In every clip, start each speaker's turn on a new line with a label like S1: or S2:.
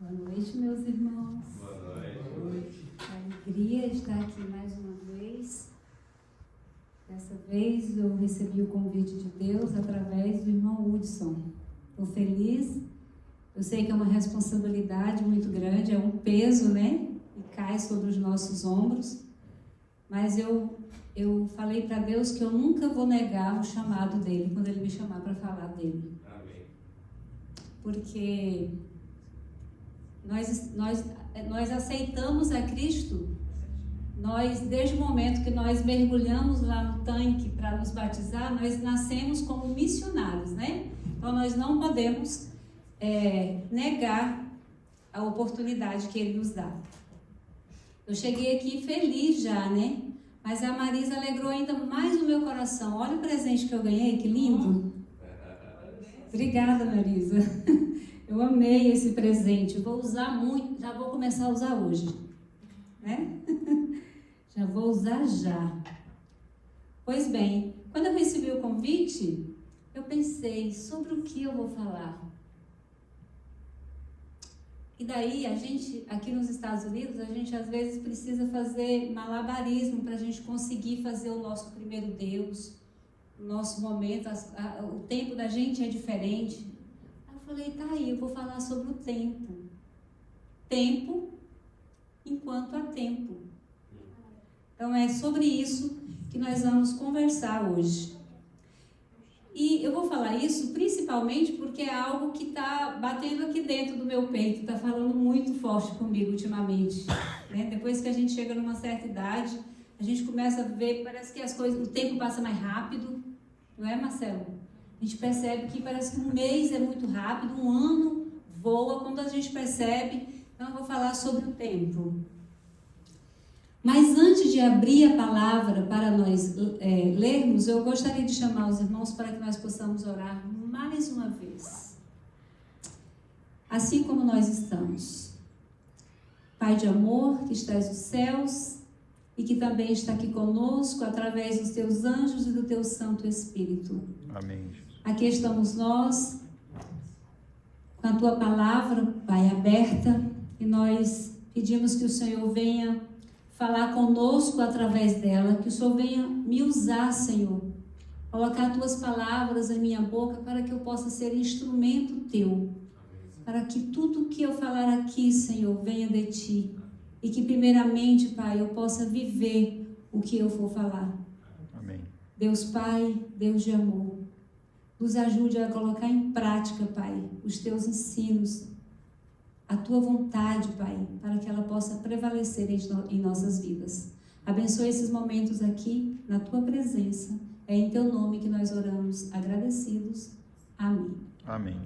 S1: Boa noite, meus irmãos.
S2: Boa noite.
S1: Alegria estar aqui mais uma vez. Dessa vez eu recebi o convite de Deus através do irmão Hudson. Estou feliz. Eu sei que é uma responsabilidade muito grande, é um peso, né? E cai sobre os nossos ombros. Mas eu falei para Deus que eu nunca vou negar o chamado dele, quando ele me chamar para falar dele.
S2: Amém.
S1: Porque nós aceitamos a Cristo, desde o momento que nós mergulhamos lá no tanque para nos batizar, nós nascemos como missionários, né? Então nós não podemos negar a oportunidade que Ele nos dá. Eu cheguei aqui feliz já, né? Mas a Marisa alegrou ainda mais o meu coração. Olha o presente que eu ganhei, que lindo! Obrigada, Marisa. Eu amei esse presente, vou usar muito, já vou começar a usar hoje, né? Já vou usar já. Pois bem, quando eu recebi o convite, eu pensei sobre o que eu vou falar. E daí, a gente, aqui nos Estados Unidos, a gente às vezes precisa fazer malabarismo para a gente conseguir fazer o nosso primeiro Deus, o nosso momento, o tempo da gente é diferente. Eu falei, tá aí, eu vou falar sobre o tempo. Tempo enquanto há tempo. Então é sobre isso que nós vamos conversar hoje. E eu vou falar isso principalmente porque é algo que está batendo aqui dentro do meu peito, está falando muito forte comigo ultimamente. Né? Depois que a gente chega numa certa idade, a gente começa a ver, parece que as coisas, o tempo passa mais rápido, não é, Marcelo? A gente percebe que parece que um mês é muito rápido, um ano voa quando a gente percebe. Então eu vou falar sobre o tempo. Mas antes de abrir a palavra para nós lermos, eu gostaria de chamar os irmãos para que nós possamos orar mais uma vez. Assim como nós estamos. Pai de amor, que estás nos céus e que também está aqui conosco através dos teus anjos e do teu Santo Espírito.
S2: Amém.
S1: Aqui estamos nós, com a tua palavra, Pai, aberta, e nós pedimos que o Senhor venha falar conosco através dela, que o Senhor venha me usar, Senhor, colocar tuas palavras em minha boca para que eu possa ser instrumento teu, para que tudo que eu falar aqui, Senhor, venha de ti, e que primeiramente, Pai, eu possa viver o que eu for falar.
S2: Amém.
S1: Deus Pai, Deus de amor, nos ajude a colocar em prática, Pai, os teus ensinos, a tua vontade, Pai, para que ela possa prevalecer em nossas vidas. Abençoe esses momentos aqui, na tua presença. É em teu nome que nós oramos, agradecidos. Amém.
S2: Amém.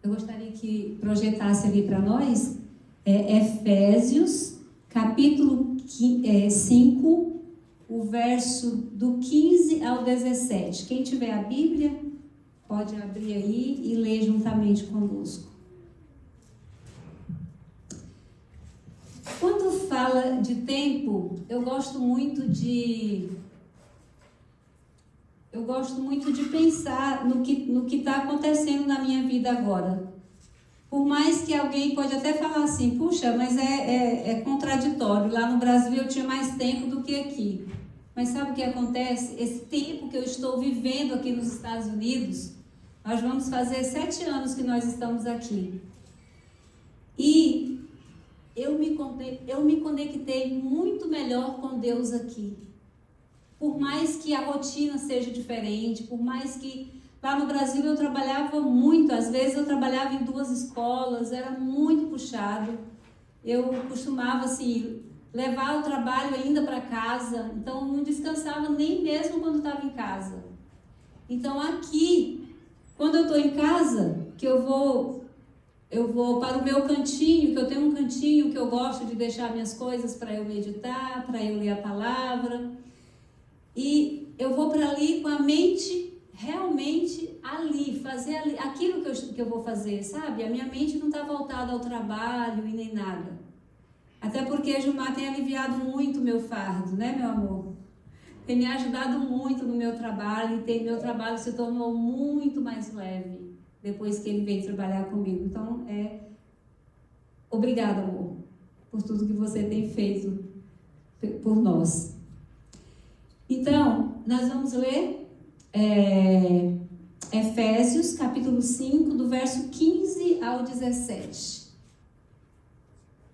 S1: Eu gostaria que projetasse ali para nós Efésios, capítulo 5, o verso do 15 ao 17. Quem tiver a Bíblia, pode abrir aí e ler juntamente conosco. Quando fala de tempo, eu gosto muito de pensar no que está acontecendo na minha vida agora. Por mais que alguém pode até falar assim, puxa, mas é contraditório. Lá no Brasil eu tinha mais tempo do que aqui. Mas sabe o que acontece? Esse tempo que eu estou vivendo aqui nos Estados Unidos, nós vamos fazer 7 anos que nós estamos aqui. E eu me conectei muito melhor com Deus aqui. Por mais que a rotina seja diferente, por mais que lá no Brasil eu trabalhava muito, às vezes eu trabalhava em 2 escolas, era muito puxado. Eu costumava assim, levar o trabalho ainda para casa, então não descansava nem mesmo quando estava em casa. Então aqui, quando eu estou em casa, que eu vou para o meu cantinho, que eu tenho um cantinho que eu gosto de deixar minhas coisas para eu meditar, para eu ler a palavra. E eu vou para ali com a mente realmente ali, fazer ali, aquilo que eu vou fazer, sabe? A minha mente não está voltada ao trabalho e nem nada. Até porque a Gilmar tem aliviado muito o meu fardo, né, meu amor? Tem me ajudado muito no meu trabalho e meu trabalho se tornou muito mais leve depois que ele veio trabalhar comigo. Então, Obrigada, amor, por tudo que você tem feito por nós. Então, nós vamos ler Efésios, capítulo 5, do verso 15 ao 17.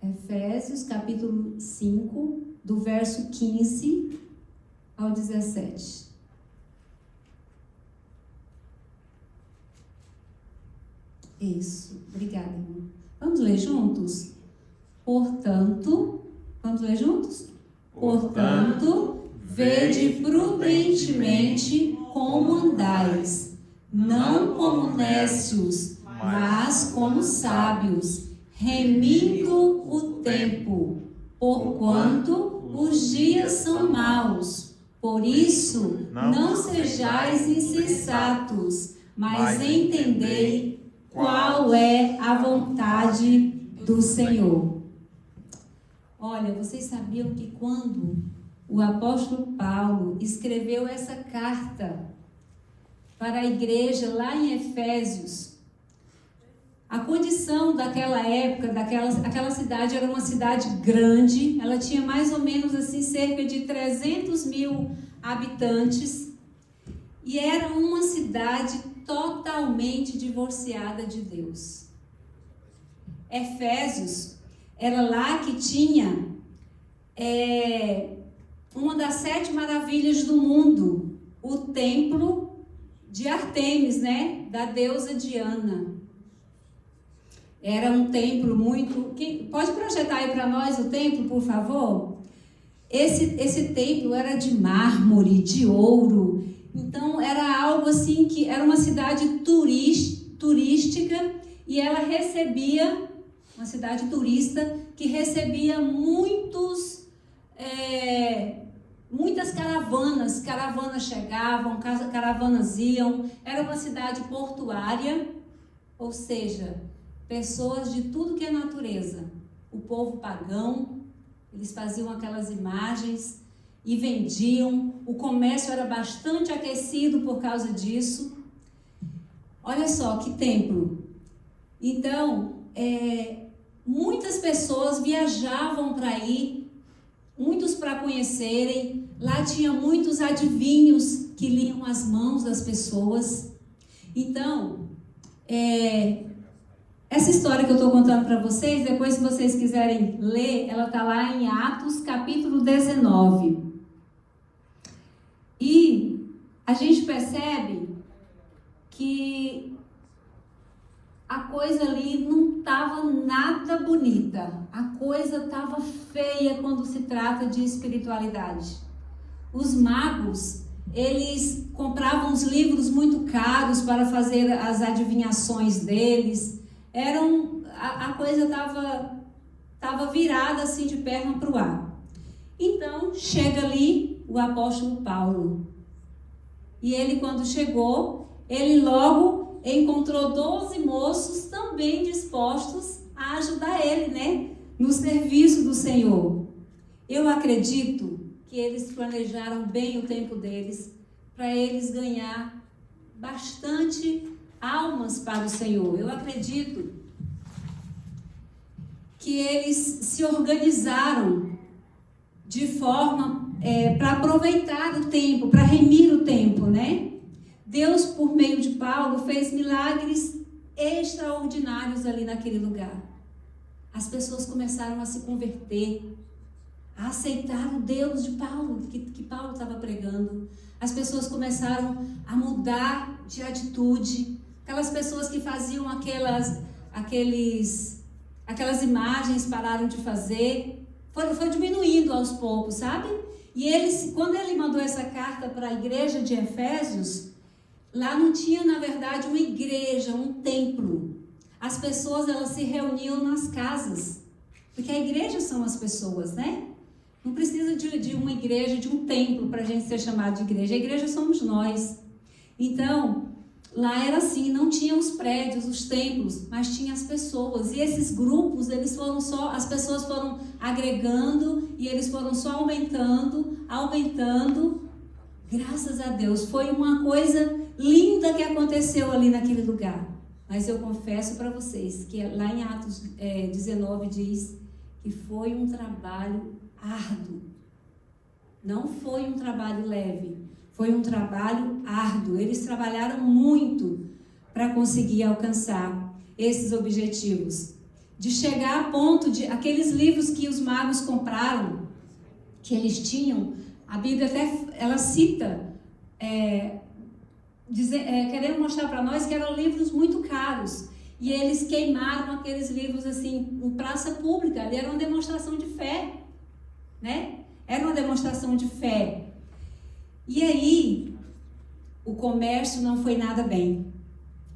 S1: Efésios, capítulo 5, do verso 15 ao 17. Isso, obrigada, irmão. Vamos ler juntos? Portanto, vamos ler juntos? Portanto, vede prudentemente como andais, não como nécios, mas como sábios, remindo o tempo, porquanto os dias são maus. Por isso, não sejais insensatos, mas entendei qual é a vontade do Senhor. Olha, vocês sabiam que quando o apóstolo Paulo escreveu essa carta para a igreja lá em Efésios, a condição daquela época, aquela cidade era uma cidade grande, ela tinha mais ou menos assim cerca de 300 mil habitantes e era uma cidade totalmente divorciada de Deus. Efésios era lá que tinha uma das 7 maravilhas do mundo, o templo de Ártemis, né, da deusa Diana. Era um templo muito... Pode projetar aí para nós o templo, por favor? Esse templo era de mármore, de ouro. Então, era algo assim que... Era uma cidade turística e ela recebia... Uma cidade turista que recebia muitas caravanas. Caravanas chegavam, caravanas iam. Era uma cidade portuária, ou seja... Pessoas de tudo que é natureza. O povo pagão, eles faziam aquelas imagens e vendiam. O comércio era bastante aquecido por causa disso. Olha só que templo. Então, muitas pessoas viajavam para ir, muitos para conhecerem. Lá tinha muitos adivinhos que liam as mãos das pessoas. Então, essa história que eu estou contando para vocês, depois se vocês quiserem ler, ela está lá em Atos, capítulo 19. E a gente percebe que a coisa ali não estava nada bonita. A coisa estava feia quando se trata de espiritualidade. Os magos, eles compravam os livros muito caros para fazer as adivinhações deles. A coisa estava virada assim de perna para o ar. Então, chega ali o apóstolo Paulo. E ele, quando chegou, ele logo encontrou 12 moços também dispostos a ajudar ele, né? No serviço do Senhor. Eu acredito que eles planejaram bem o tempo deles para eles ganhar bastante almas para o Senhor. Eu acredito que eles se organizaram de forma para aproveitar o tempo, para remir o tempo, né? Deus, por meio de Paulo, fez milagres extraordinários ali naquele lugar. As pessoas começaram a se converter, a aceitar o Deus de Paulo, que Paulo estava pregando. As pessoas começaram a mudar de atitude. Aquelas pessoas que faziam aquelas imagens pararam de fazer. Foi diminuindo aos poucos, sabe? E quando ele mandou essa carta para a igreja de Efésios, lá não tinha, na verdade, uma igreja, um templo. As pessoas, elas se reuniam nas casas. Porque a igreja são as pessoas, né? Não precisa de uma igreja, de um templo para a gente ser chamado de igreja. A igreja somos nós. Então, lá era assim, não tinha os prédios, os templos, mas tinha as pessoas. E esses grupos, as pessoas foram agregando e eles foram só aumentando. Graças a Deus. Foi uma coisa linda que aconteceu ali naquele lugar. Mas eu confesso para vocês que lá em Atos 19 diz que foi um trabalho árduo. Não foi um trabalho leve, foi um trabalho árduo. Eles trabalharam muito para conseguir alcançar esses objetivos. De chegar a ponto de aqueles livros que os magos compraram, que eles tinham, a Bíblia até ela cita, querendo mostrar para nós que eram livros muito caros. E eles queimaram aqueles livros assim, em praça pública. Ali era uma demonstração de fé, né? Era uma demonstração de fé. E aí, o comércio não foi nada bem.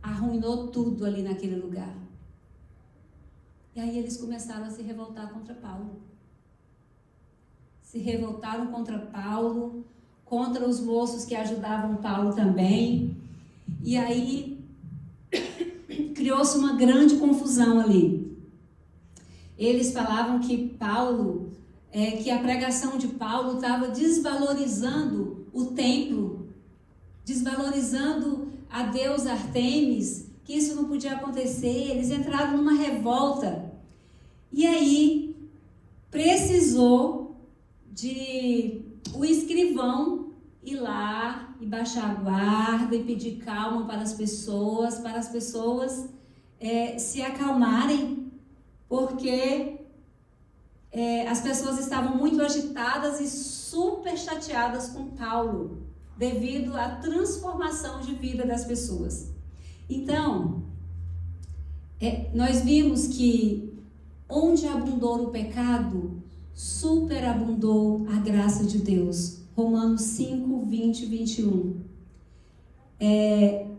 S1: Arruinou tudo ali naquele lugar. E aí eles começaram a se revoltar contra Paulo. Se revoltaram contra Paulo, contra os moços que ajudavam Paulo também. E aí criou-se uma grande confusão ali. Eles falavam que Paulo, que a pregação de Paulo estava desvalorizando o templo, desvalorizando a deusa Artemis, que isso não podia acontecer. Eles entraram numa revolta. E aí precisou de o escrivão ir lá e baixar a guarda e pedir calma para as pessoas se acalmarem, porque as pessoas estavam muito agitadas e super chateadas com Paulo, devido à transformação de vida das pessoas. Então, nós vimos que onde abundou o pecado, superabundou a graça de Deus. Romanos 5, 20 e 21.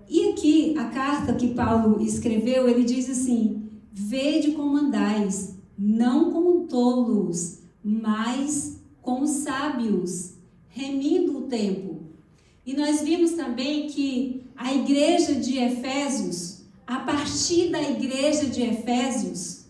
S1: E aqui, a carta que Paulo escreveu, ele diz assim: vede como andais, não como tolos, mas como sábios, remindo o tempo. E nós vimos também que a igreja de Efésios, a partir da igreja de Efésios,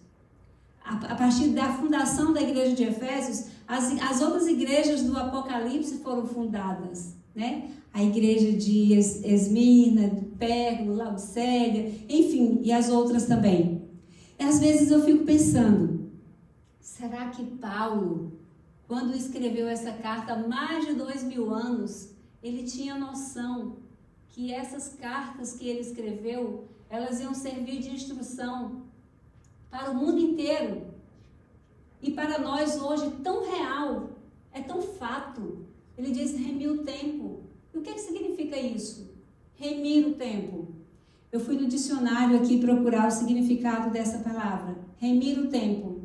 S1: a partir da fundação da igreja de Efésios, as outras igrejas do Apocalipse foram fundadas, né? A igreja de Esmirna, de Pérgamo, Laodiceia, enfim, e as outras também. E às vezes eu fico pensando, será que Paulo, quando escreveu essa carta há mais de 2000 anos, ele tinha noção que essas cartas que ele escreveu, elas iam servir de instrução para o mundo inteiro? E para nós hoje, tão real, é tão fato. Ele diz remir o tempo. E o que significa isso? Remir o tempo. Eu fui no dicionário aqui procurar o significado dessa palavra. Remir o tempo.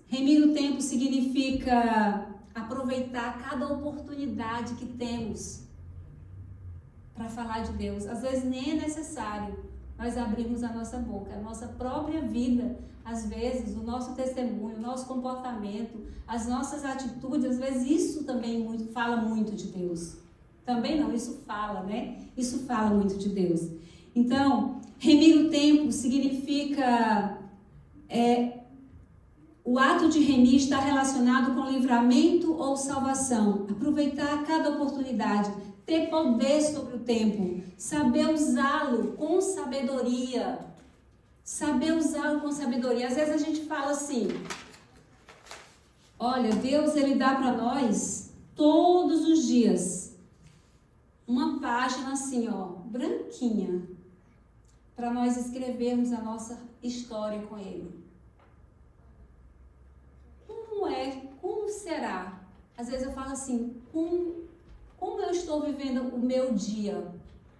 S1: Remir o tempo significa aproveitar cada oportunidade que temos para falar de Deus. Às vezes nem é necessário nós abrirmos a nossa boca, a nossa própria vida, às vezes, o nosso testemunho, o nosso comportamento, as nossas atitudes, às vezes isso também fala muito de Deus. Também não, isso fala, né? Isso fala muito de Deus. Então, remir o tempo significa... o ato de remir está relacionado com livramento ou salvação. Aproveitar cada oportunidade, ter poder sobre o tempo, saber usá-lo com sabedoria. Saber usá-lo com sabedoria. Às vezes a gente fala assim, olha, Deus ele dá para nós todos os dias uma página assim, ó, branquinha, para nós escrevermos a nossa história com Ele. Como será? Às vezes eu falo assim, como eu estou vivendo o meu dia?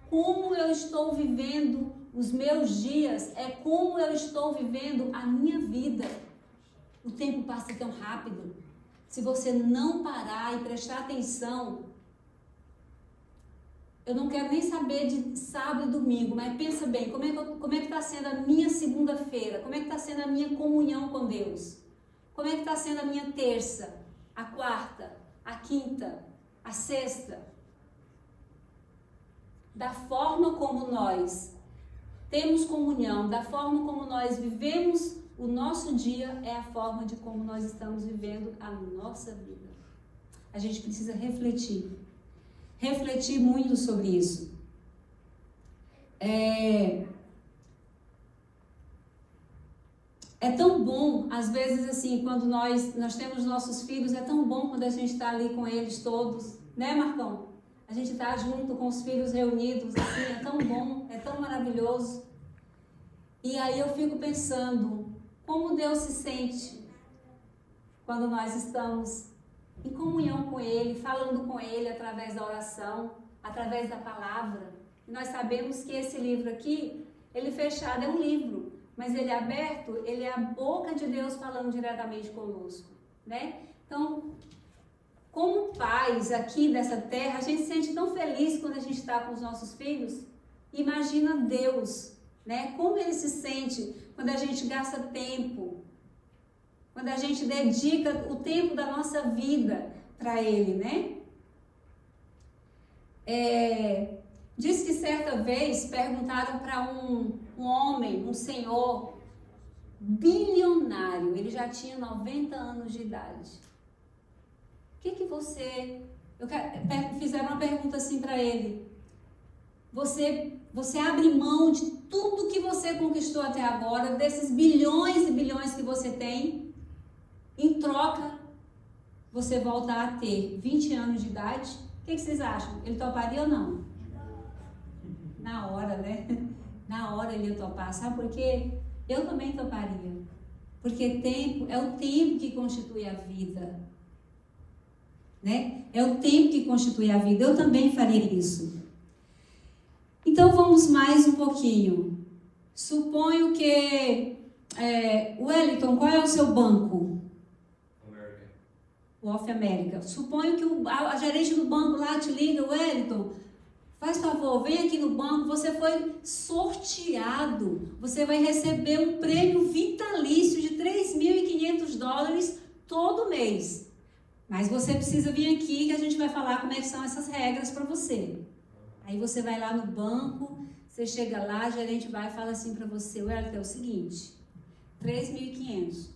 S1: Como eu estou vivendo os meus dias? É como eu estou vivendo a minha vida. O tempo passa tão rápido. Se você não parar e prestar atenção, eu não quero nem saber de sábado e domingo, mas pensa bem, como é que está sendo a minha segunda-feira? Como é que está sendo a minha comunhão com Deus? Como é que está sendo a minha terça, a quarta, a quinta, a sexta? Da forma como nós temos comunhão, da forma como nós vivemos o nosso dia, é a forma de como nós estamos vivendo a nossa vida. A gente precisa refletir muito sobre isso. É tão bom, às vezes, assim, quando nós temos nossos filhos, é tão bom quando a gente está ali com eles todos, né, Marcão? A gente está junto com os filhos reunidos, assim, é tão bom, é tão maravilhoso. E aí eu fico pensando, como Deus se sente quando nós estamos em comunhão com Ele, falando com Ele através da oração, através da palavra. E nós sabemos que esse livro aqui, ele fechado é um livro, mas ele aberto, ele é a boca de Deus falando diretamente conosco, né? Então, como pais aqui dessa terra, a gente se sente tão feliz quando a gente está com os nossos filhos. Imagina Deus, né? Como Ele se sente quando a gente gasta tempo, quando a gente dedica o tempo da nossa vida para Ele, né? Diz que certa vez perguntaram para um homem, um senhor bilionário, ele já tinha 90 anos de idade. O que você... Fizeram uma pergunta assim para ele. Você abre mão de tudo que você conquistou até agora, desses bilhões e bilhões que você tem, em troca, você volta a ter 20 anos de idade? O que vocês acham? Ele toparia ou não? Na hora, né? Na hora ele ia topar. Sabe por quê? Eu também toparia. Porque tempo é o tempo que constitui a vida. Né? É o tempo que constitui a vida. Eu também faria isso. Então vamos mais um pouquinho. Suponho que... Wellington, qual é o seu banco?
S3: América.
S1: O Off América. Suponho que a gerente do banco lá te liga, Wellington, faz favor, vem aqui no banco, você foi sorteado, você vai receber um prêmio vitalício de $3.500 todo mês. Mas você precisa vir aqui que a gente vai falar como é que são essas regras para você. Aí você vai lá no banco, você chega lá, a gerente vai e fala assim para você, Wellington, é o seguinte, $3.500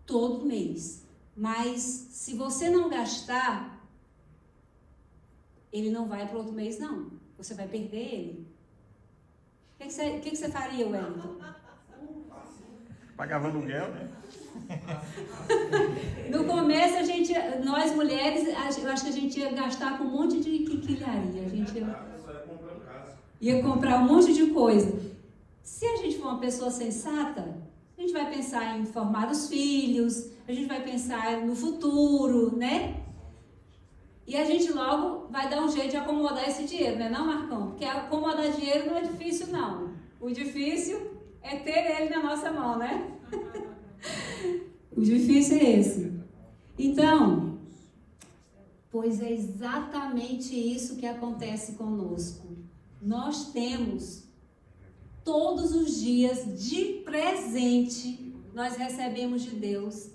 S1: todo mês. Mas se você não gastar, ele não vai para outro mês, não. Você vai perder ele. O que você faria, Wellington?
S2: Pagava aluguel, né?
S1: No começo, nós mulheres, eu acho que a gente ia gastar com um monte de quinquilharia. A gente ia comprar um monte de coisa. Se a gente for uma pessoa sensata, a gente vai pensar em formar os filhos, a gente vai pensar no futuro, né? E a gente logo vai dar um jeito de acomodar esse dinheiro, né, não, Marcão? Porque acomodar dinheiro não é difícil, não. O difícil é ter ele na nossa mão, né? O difícil é esse. Então, pois é exatamente isso que acontece conosco. Nós temos, todos os dias, de presente, nós recebemos de Deus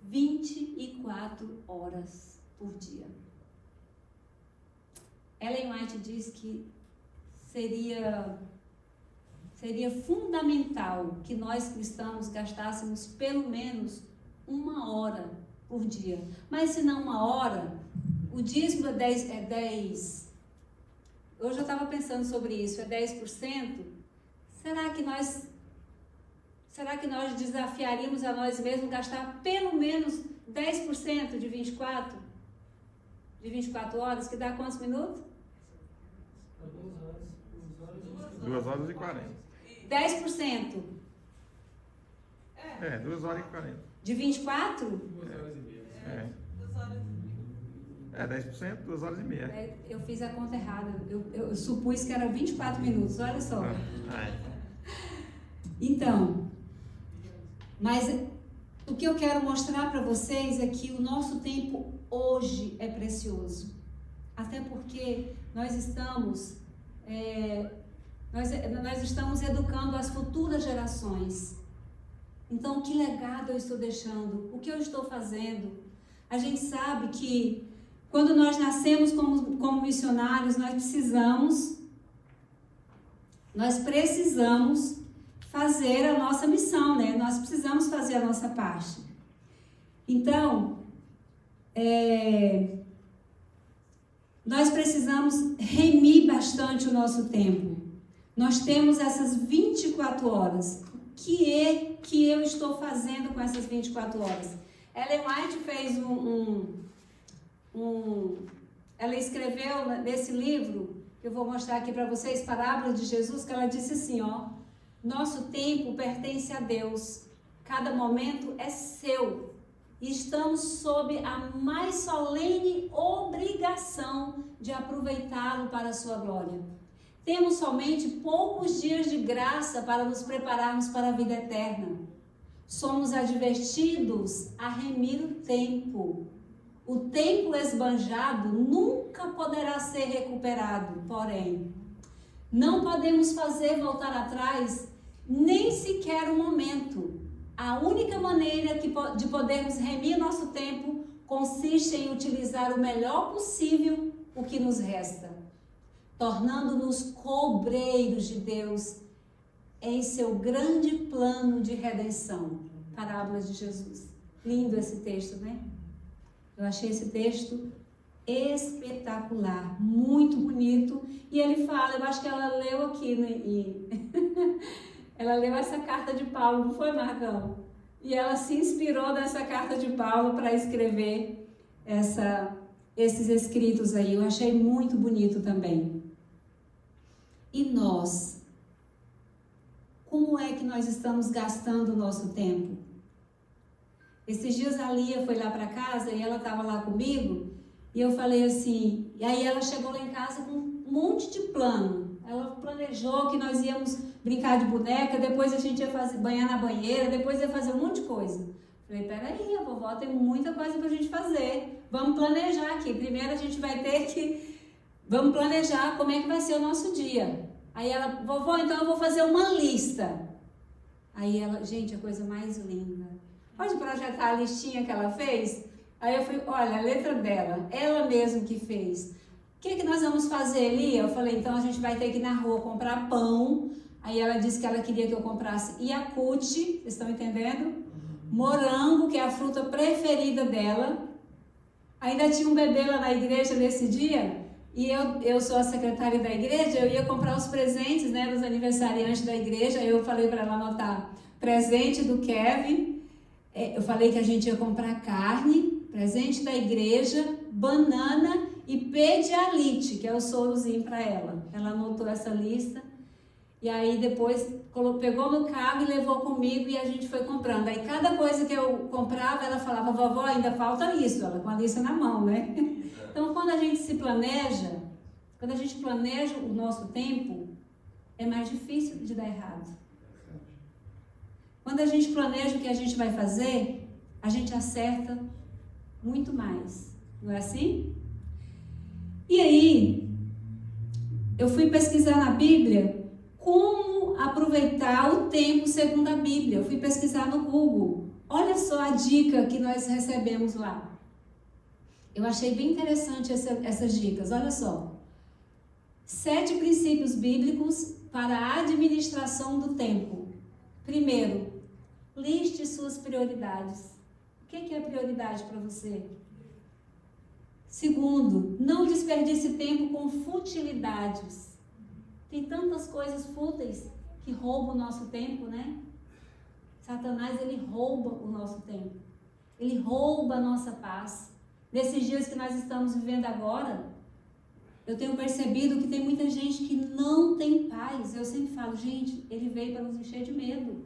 S1: 24 horas por dia. Ellen White diz que seria fundamental que nós cristãos gastássemos pelo menos 1 hora por dia. Mas se não 1 hora, o dízimo é 10. Hoje eu estava pensando sobre isso, é 10%. Será que nós desafiaríamos a nós mesmos gastar pelo menos 10% de 24 horas, que dá quantos minutos?
S2: 2h40.
S1: 10%.
S2: 2h40.
S1: De 24?
S2: É. 10%, 2h30.
S1: Eu fiz a conta errada. Eu supus que era 24 minutos, olha só. Então, mas o que eu quero mostrar para vocês é que o nosso tempo hoje é precioso. Até porque nós estamos educando as futuras gerações. Então, que legado eu estou deixando? O que eu estou fazendo? A gente sabe que quando nós nascemos como missionários, nós precisamos fazer a nossa missão, né? Nós precisamos fazer a nossa parte. Então, nós precisamos remir bastante o nosso tempo. Nós temos essas 24 horas. que eu estou fazendo com essas 24 horas? Ellen White fez ela escreveu nesse livro, que eu vou mostrar aqui para vocês, Parábolas de Jesus, que ela disse assim, ó, nosso tempo pertence a Deus, cada momento é seu, e estamos sob a mais solene obrigação de aproveitá-lo para a sua glória. Temos somente poucos dias de graça para nos prepararmos para a vida eterna. Somos advertidos a remir o tempo. O tempo esbanjado nunca poderá ser recuperado, porém, não podemos fazer voltar atrás nem sequer um momento. A única maneira de podermos remir nosso tempo consiste em utilizar o melhor possível o que nos resta, tornando-nos cobreiros de Deus em seu grande plano de redenção. Parábolas de Jesus. Lindo esse texto, né? Eu achei esse texto espetacular, muito bonito. E ele fala, eu acho que ela leu aqui, né? Ela leu essa carta de Paulo, não foi, Marcão? E ela se inspirou nessa carta de Paulo para escrever esses escritos aí. Eu achei muito bonito também. E nós? Como é que nós estamos gastando o nosso tempo? Esses dias a Lia foi lá para casa e ela estava lá comigo e eu falei assim, e aí ela chegou lá em casa com um monte de plano. Ela planejou que nós íamos brincar de boneca, depois a gente ia banhar na banheira, depois ia fazer um monte de coisa. Falei, peraí, a vovó tem muita coisa pra gente fazer. Vamos planejar aqui. Primeiro a gente vai ter que... Vamos planejar como é que vai ser o nosso dia. Aí ela, vovó, então eu vou fazer uma lista. Aí ela, gente, a coisa mais linda. Pode projetar a listinha que ela fez? Aí eu fui, olha, a letra dela, ela mesma que fez. O que nós vamos fazer, Lia? Eu falei, então a gente vai ter que ir na rua comprar pão. Aí ela disse que ela queria que eu comprasse Yakult, vocês estão entendendo? Morango, que é a fruta preferida dela. Ainda tinha um bebê lá na igreja nesse dia, e eu sou a secretária da igreja, eu ia comprar os presentes, né, dos aniversariantes da igreja. Eu falei para ela anotar presente do Kevin, eu falei que a gente ia comprar carne, presente da igreja, banana e Pedialite, que é o sorozinho para ela. Ela anotou essa lista e aí depois pegou no carro e levou comigo e a gente foi comprando. Aí cada coisa que eu comprava, ela falava, vovó, ainda falta isso, ela com a lista na mão, né? Então quando a gente se planeja, quando a gente planeja o nosso tempo, é mais difícil de dar errado. Quando a gente planeja o que a gente vai fazer, a gente acerta muito mais, não é assim? E aí, eu fui pesquisar na Bíblia como aproveitar o tempo segundo a Bíblia. Eu fui pesquisar no Google. Olha só a dica que nós recebemos lá. Eu achei bem interessante essas dicas. Olha só. 7 princípios bíblicos para a administração do tempo. Primeiro, liste suas prioridades. O que é prioridade para você? Segundo, não desperdice tempo com futilidades. Tem tantas coisas fúteis que roubam o nosso tempo, né? Satanás, ele rouba o nosso tempo. Ele rouba a nossa paz. Nesses dias que nós estamos vivendo agora, eu tenho percebido que tem muita gente que não tem paz. Eu sempre falo, gente, ele veio para nos encher de medo.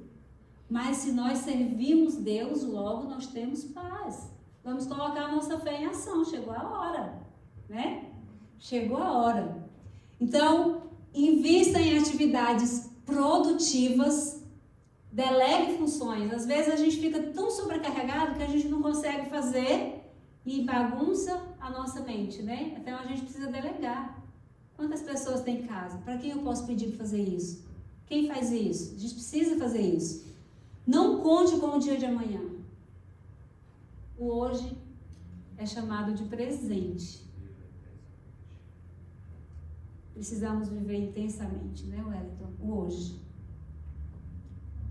S1: Mas se nós servimos Deus, logo nós temos paz. Vamos colocar a nossa fé em ação. Chegou a hora, né? Chegou a hora. Então, invista em atividades produtivas, delegue funções. Às vezes a gente fica tão sobrecarregado que a gente não consegue fazer e bagunça a nossa mente, né? Então a gente precisa delegar. Quantas pessoas tem em casa? Para quem eu posso pedir para fazer isso? Quem faz isso? A gente precisa fazer isso. Não conte com o dia de amanhã. O hoje é chamado de presente. Precisamos viver intensamente, né, Wellington? O hoje.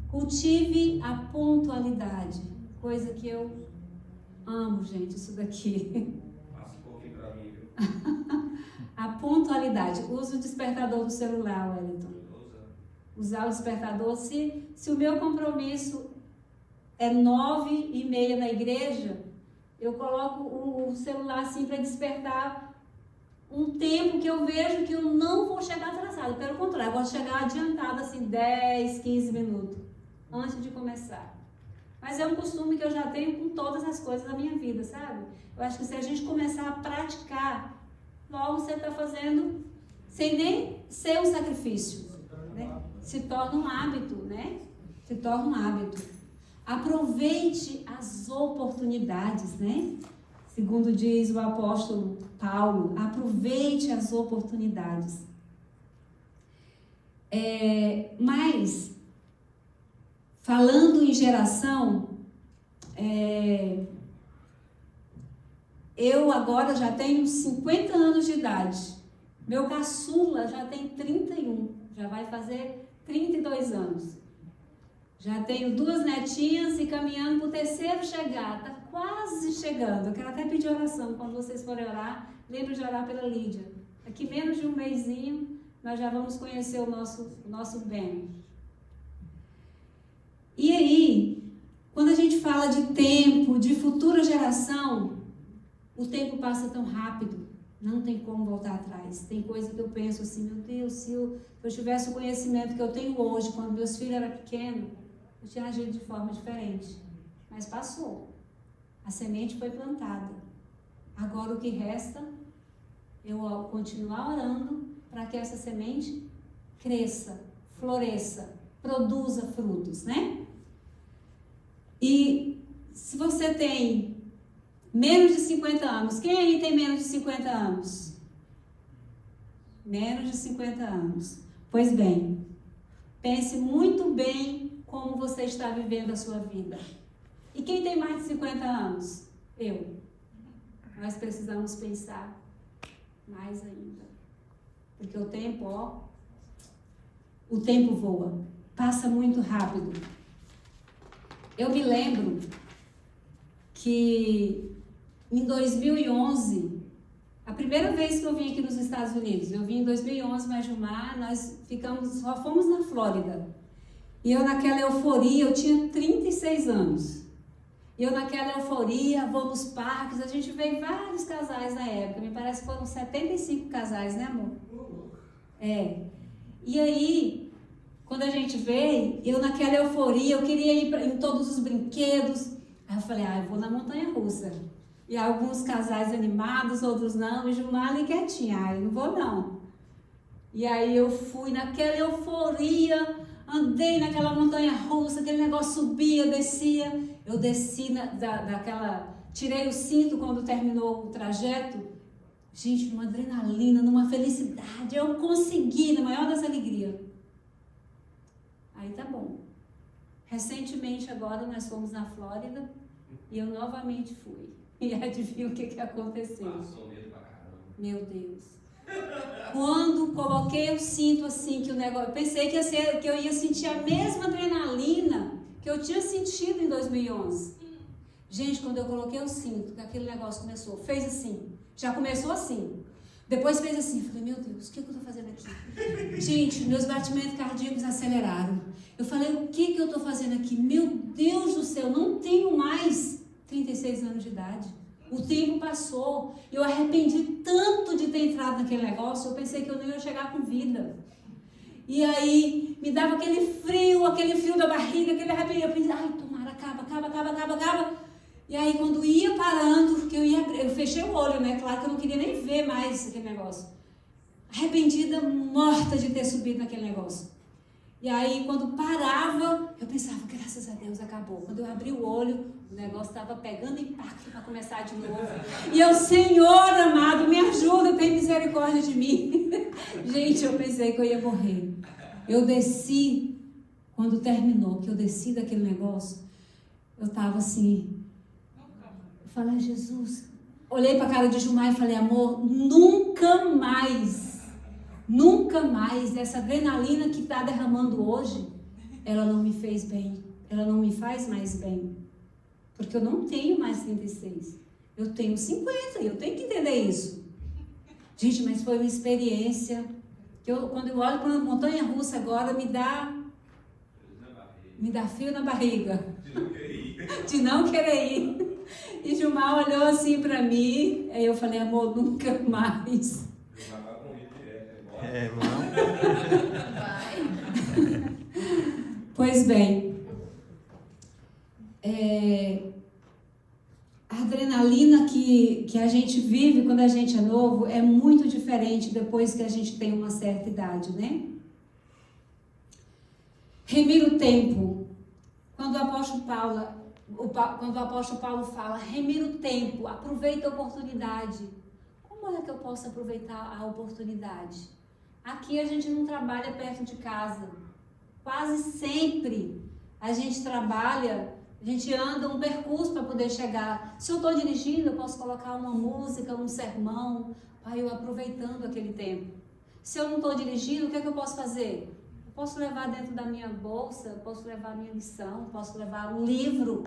S1: Cultive a pontualidade. Coisa que eu amo, gente, isso daqui.
S3: Passa um pouquinho pra mim, viu?
S1: A pontualidade. Usa o despertador do celular, Wellington. usar o despertador. Se o meu compromisso é 9h30 na igreja, eu coloco o celular assim para despertar um tempo que eu vejo que eu não vou chegar atrasado. Pelo contrário, eu vou chegar adiantada assim 10, 15 minutos antes de começar. Mas é um costume que eu já tenho com todas as coisas da minha vida, sabe? Eu acho que se a gente começar a praticar, logo você está fazendo sem nem ser um sacrifício, né? Se torna um hábito, né? Se torna um hábito. Aproveite as oportunidades, né? Segundo diz o apóstolo Paulo, aproveite as oportunidades. Mas, falando em geração, eu agora já tenho 50 anos de idade. Meu caçula já tem 31, já vai fazer 32 anos. Já tenho 2 netinhas e caminhando para o terceiro chegar, está quase chegando. Eu quero até pedir oração, quando vocês forem orar, lembre de orar pela Lídia. Daqui menos de um mêsinho, nós já vamos conhecer o nosso bem. E aí, quando a gente fala de tempo, de futura geração, o tempo passa tão rápido, não tem como voltar atrás. Tem coisa que eu penso assim, meu Deus, se eu tivesse o conhecimento que eu tenho hoje, quando meus filhos eram pequenos, eu tinha agido de forma diferente. Mas passou. A semente foi plantada. Agora o que resta, eu continuar orando para que essa semente cresça, floresça, produza frutos, né? E se você tem menos de 50 anos, quem aí tem menos de 50 anos? Menos de 50 anos. Pois bem, pense muito bem como você está vivendo a sua vida. E quem tem mais de 50 anos? Eu. Nós precisamos pensar mais ainda. Porque o tempo voa. Passa muito rápido. Eu me lembro que em 2011, a primeira vez que eu vim aqui nos Estados Unidos, eu vim em 2011, mas Gilmar, nós só fomos na Flórida. E eu naquela euforia, eu tinha 36 anos. E eu naquela euforia, vou nos parques, a gente veio vários casais na época, me parece que foram 75 casais, né amor? E aí, quando a gente veio, eu naquela euforia, eu queria ir em todos os brinquedos. Aí eu falei, eu vou na montanha-russa. E alguns casais animados, outros não, e Gilmar ali quietinha, eu não vou não. E aí eu fui naquela euforia, andei naquela montanha-russa, aquele negócio subia, descia. Eu desci tirei o cinto quando terminou o trajeto. Gente, numa adrenalina, numa felicidade, eu consegui, na maior das alegrias. Aí tá bom. Recentemente agora nós fomos na Flórida e eu novamente fui. E adivinha o que aconteceu?
S3: Passou medo pra caramba.
S1: Meu Deus. Quando coloquei o cinto assim, que o negócio, pensei que eu ia sentir a mesma adrenalina que eu tinha sentido em 2011. Gente, quando eu coloquei o cinto, que aquele negócio começou, fez assim, já começou assim. Depois fez assim, eu falei, meu Deus, o que eu estou fazendo aqui? Gente, meus batimentos cardíacos aceleraram. Eu falei, o que eu estou fazendo aqui? Meu Deus do céu, não tenho mais 36 anos de idade. O tempo passou. Eu arrependi tanto de ter entrado naquele negócio, eu pensei que eu não ia chegar com vida. E aí, me dava aquele frio da barriga, aquele arrependimento. Eu pensei, tomara, acaba. E aí, quando ia parando, eu fechei o olho, né? Claro que eu não queria nem ver mais aquele negócio. Arrependida, morta de ter subido naquele negócio. E aí, quando parava, eu pensava, graças a Deus, acabou. Quando eu abri o olho, o negócio estava pegando impacto para começar de novo. E eu, Senhor amado, me ajuda, tem misericórdia de mim. Gente, eu pensei que eu ia morrer. Eu desci, quando terminou, que eu desci daquele negócio, eu estava assim... Eu falei, Jesus, olhei para a cara de Gilmar e falei, amor, nunca mais essa adrenalina que está derramando hoje, ela não me fez bem, ela não me faz mais bem, porque eu não tenho mais 36, eu tenho 50, eu tenho que entender isso. Gente, mas foi uma experiência Quando eu olho para uma montanha-russa agora, me dá frio na barriga. De não querer ir. E Gilmar olhou assim para mim, aí eu falei, amor, nunca mais.
S2: Vamos.
S1: Pois bem, a adrenalina que a gente vive quando a gente é novo é muito diferente depois que a gente tem uma certa idade, né? Remir o tempo. Quando o apóstolo Paulo fala, remir o tempo, aproveita a oportunidade. Como é que eu posso aproveitar a oportunidade? Aqui a gente não trabalha perto de casa. Quase sempre a gente trabalha, a gente anda um percurso para poder chegar. Se eu estou dirigindo, eu posso colocar uma música, um sermão, para eu aproveitando aquele tempo. Se eu não estou dirigindo, o que é que eu posso fazer? Eu posso levar dentro da minha bolsa, posso levar a minha lição, posso levar um livro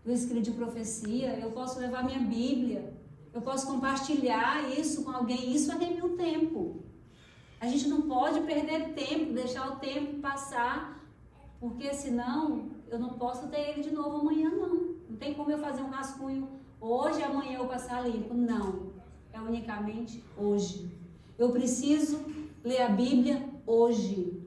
S1: do escrito de profecia, eu posso levar a minha Bíblia, eu posso compartilhar isso com alguém. Isso é remir o tempo. A gente não pode perder tempo, deixar o tempo passar, porque senão eu não posso ter ele de novo amanhã, não. Não tem como eu fazer um rascunho hoje e amanhã eu passar limpo. Não, é unicamente hoje. Eu preciso ler a Bíblia hoje.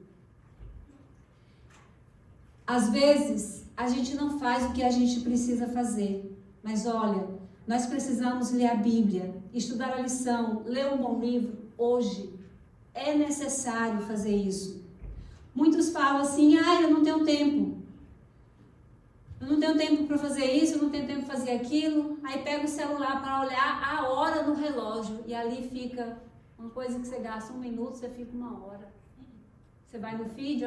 S1: Às vezes, a gente não faz o que a gente precisa fazer, mas olha, nós precisamos ler a Bíblia, estudar a lição, ler um bom livro hoje. É necessário fazer isso. Muitos falam assim, eu não tenho tempo. Eu não tenho tempo para fazer isso, eu não tenho tempo para fazer aquilo. Aí pega o celular para olhar a hora no relógio. E ali fica uma coisa que você gasta 1 minuto, você fica 1 hora. Você vai no feed,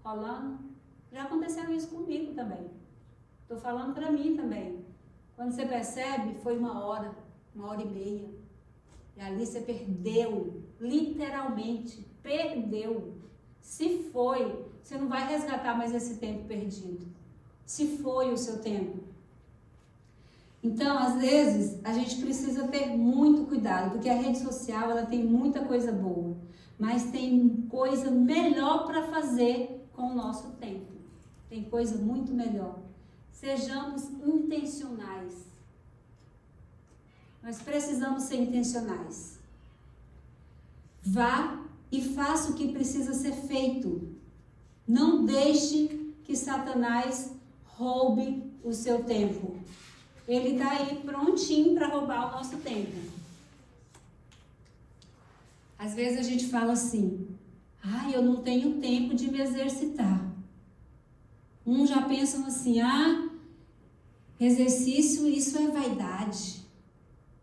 S1: rolando. Já aconteceu isso comigo também. Estou falando para mim também. Quando você percebe, foi 1 hora, 1h30. E ali você perdeu, literalmente, perdeu. Se foi, você não vai resgatar mais esse tempo perdido. Se foi o seu tempo. Então, às vezes, a gente precisa ter muito cuidado, porque a rede social, ela tem muita coisa boa, mas tem coisa melhor para fazer com o nosso tempo. Tem coisa muito melhor. Sejamos intencionais. Nós precisamos ser intencionais. Vá e faça o que precisa ser feito. Não deixe que Satanás roube o seu tempo. Ele está aí prontinho para roubar o nosso tempo. Às vezes a gente fala assim, eu não tenho tempo de me exercitar. Uns já pensam assim, exercício, isso é vaidade.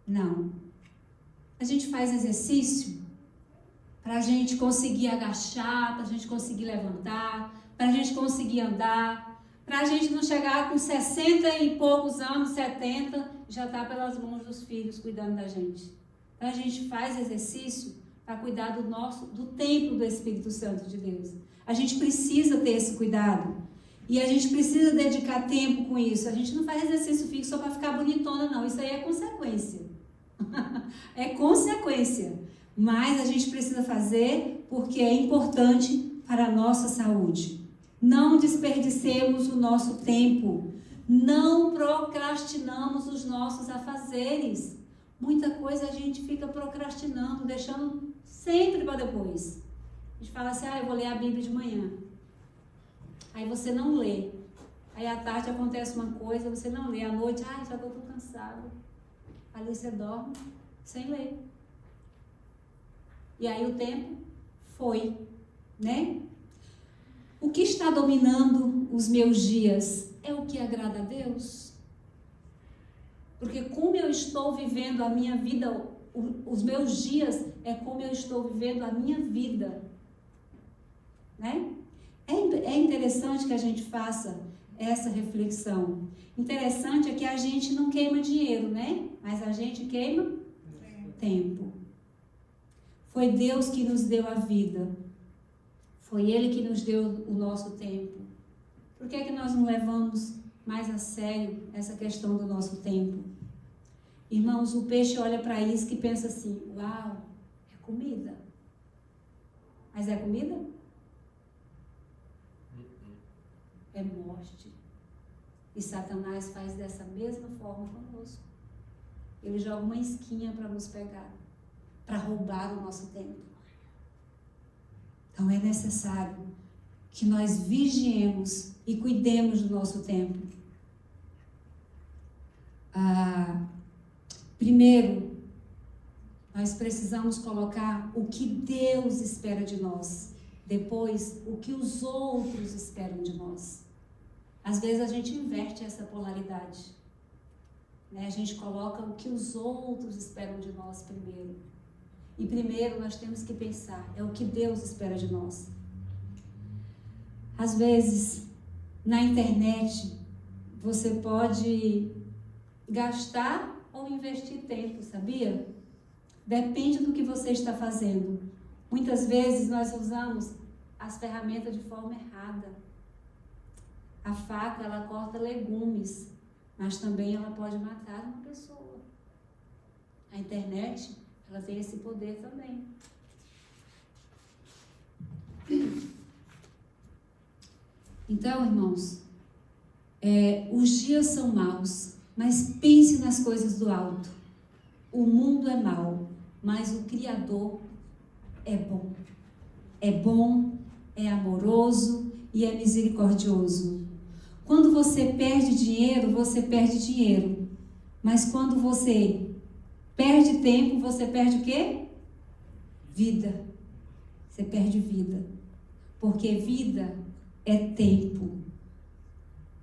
S1: Não. A gente faz exercício para a gente conseguir agachar, para a gente conseguir levantar, para a gente conseguir andar, para a gente não chegar com 60 e poucos anos, 70, já está pelas mãos dos filhos cuidando da gente. Então a gente faz exercício para cuidar do templo do Espírito Santo de Deus. A gente precisa ter esse cuidado. E a gente precisa dedicar tempo com isso. A gente não faz exercício fixo só para ficar bonitona, não. Isso aí é consequência. É consequência. Mas a gente precisa fazer porque é importante para a nossa saúde. Não desperdicemos o nosso tempo. Não procrastinamos os nossos afazeres. Muita coisa a gente fica procrastinando, deixando sempre para depois. A gente fala assim, eu vou ler a Bíblia de manhã. Aí você não lê. Aí à tarde acontece uma coisa, você não lê. À noite, já estou cansado. Ali você dorme sem ler. E aí o tempo foi, né? O que está dominando os meus dias é o que agrada a Deus? Porque como eu estou vivendo a minha vida, os meus dias é como eu estou vivendo a minha vida, né? É interessante que a gente faça essa reflexão. Interessante é que a gente não queima dinheiro, né? Mas a gente queima tempo. Foi Deus que nos deu a vida. Foi Ele que nos deu o nosso tempo. Por que nós não levamos mais a sério essa questão do nosso tempo? Irmãos, o peixe olha para isso e pensa assim, uau, é comida. Mas é comida? É morte. E Satanás faz dessa mesma forma conosco. Ele joga uma isquinha para nos pegar, para roubar o nosso tempo. Então é necessário que nós vigiemos e cuidemos do nosso tempo. Primeiro, nós precisamos colocar o que Deus espera de nós. Depois, o que os outros esperam de nós. Às vezes a gente inverte essa polaridade, né? A gente coloca o que os outros esperam de nós primeiro. E primeiro nós temos que pensar, é o que Deus espera de nós. Às vezes, na internet, você pode gastar ou investir tempo, sabia? Depende do que você está fazendo. Muitas vezes nós usamos as ferramentas de forma errada. A faca, ela corta legumes, mas também ela pode matar uma pessoa. A internet, ela tem esse poder também. Então, irmãos, os dias são maus, mas pense nas coisas do alto. O mundo é mau, mas o Criador é bom. É bom, é amoroso e é misericordioso. Quando você perde dinheiro, você perde dinheiro. Mas quando você perde tempo, você perde o quê? Vida. Você perde vida. Porque vida é tempo.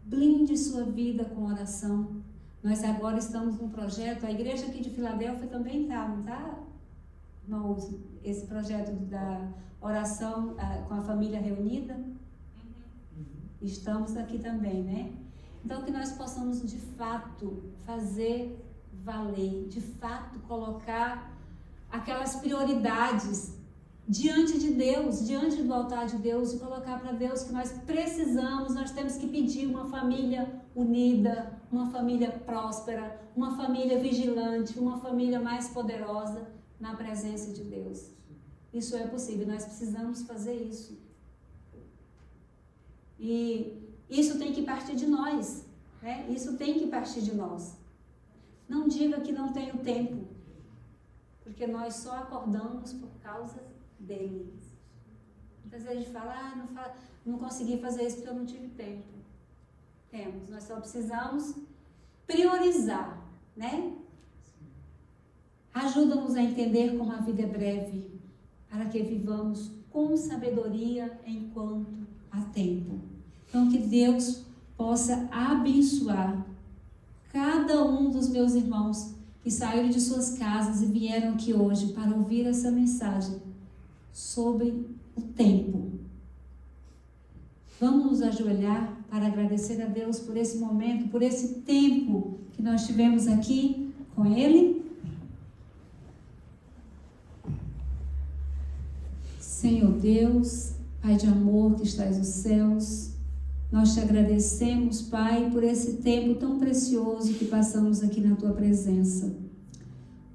S1: Blinde sua vida com oração. Nós agora estamos num projeto, a igreja aqui de Filadélfia também está, não está? Irmãos, esse projeto da oração com a família reunida. Estamos aqui também, né? Então, que nós possamos, de fato, fazer valer, de fato, colocar aquelas prioridades diante de Deus, diante do altar de Deus, e colocar para Deus que nós precisamos, nós temos que pedir uma família unida, uma família próspera, uma família vigilante, uma família mais poderosa na presença de Deus. Isso é possível, nós precisamos fazer isso. E isso tem que partir de nós, né? Isso tem que partir de nós. Não diga que não tenho tempo, porque nós só acordamos por causa dele. Muitas vezes a gente fala, não consegui fazer isso porque eu não tive tempo. Temos, nós só precisamos priorizar, né? Ajuda-nos a entender como a vida é breve, para que vivamos com sabedoria enquanto há tempo. Então, que Deus possa abençoar cada um dos meus irmãos que saíram de suas casas e vieram aqui hoje para ouvir essa mensagem sobre o tempo. Vamos nos ajoelhar para agradecer a Deus por esse momento, por esse tempo que nós tivemos aqui com Ele. Senhor Deus, Pai de amor que estás nos céus, nós te agradecemos, Pai, por esse tempo tão precioso que passamos aqui na Tua presença.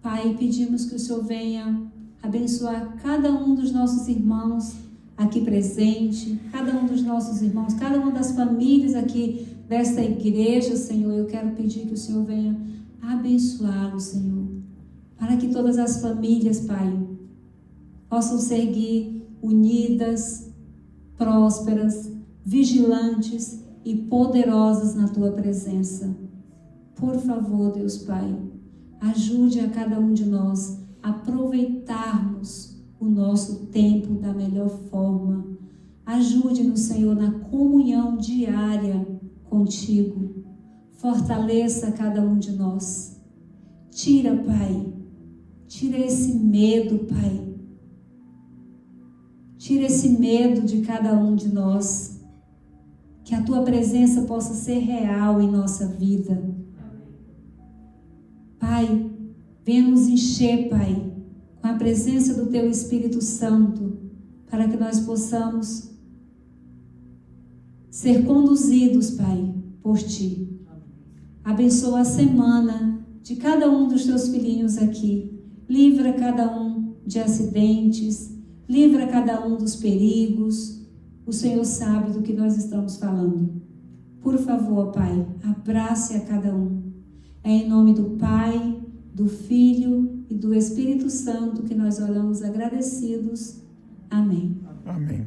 S1: Pai, pedimos que o Senhor venha abençoar cada um dos nossos irmãos aqui presente, cada um dos nossos irmãos, cada uma das famílias aqui desta igreja, Senhor. Eu quero pedir que o Senhor venha abençoá-los, Senhor, para que todas as famílias, Pai, possam seguir unidas, prósperas, vigilantes e poderosas na Tua presença. Por favor, Deus Pai, ajude a cada um de nós a aproveitarmos o nosso tempo da melhor forma. Ajude-nos, Senhor, na comunhão diária contigo. Fortaleça cada um de nós. Tira, Pai, tira esse medo, Pai. Tira esse medo de cada um de nós. Que a Tua presença possa ser real em nossa vida. Pai, venha nos encher, Pai, com a presença do Teu Espírito Santo, para que nós possamos ser conduzidos, Pai, por Ti. Abençoa a semana de cada um dos Teus filhinhos aqui. Livra cada um de acidentes. livra cada um dos perigos. O Senhor sabe do que nós estamos falando. Por favor, Pai, abrace a cada um. É em nome do Pai, do Filho e do Espírito Santo que nós oramos agradecidos. Amém.
S2: Amém.